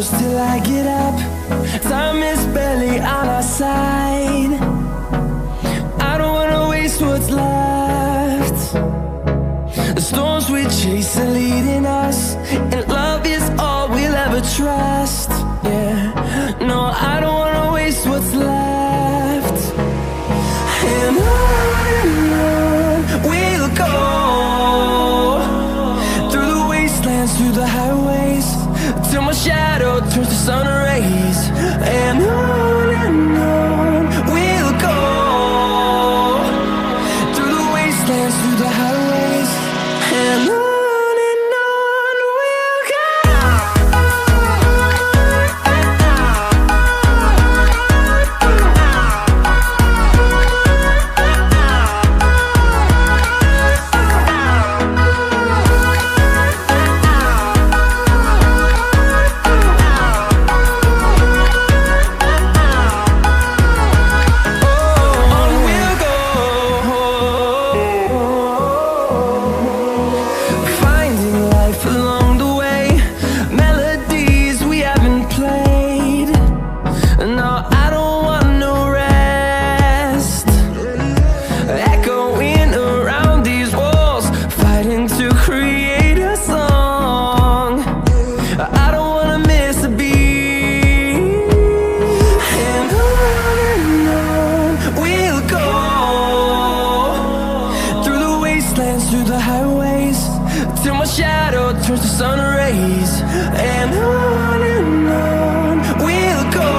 close till I get up. Time is barely on our side. I don't wanna waste what's left. The storms we chase are leading us, and love is all we'll ever trust. Yeah, no, I don't wanna waste what's left. And on we'll go, through the wastelands, through the highways, till my shadow turns to sun rays. And on we'll go, through the wastelands, through the highways, and on we'll go. Through the highways, till my shadow turns to sun rays. And on we'll go.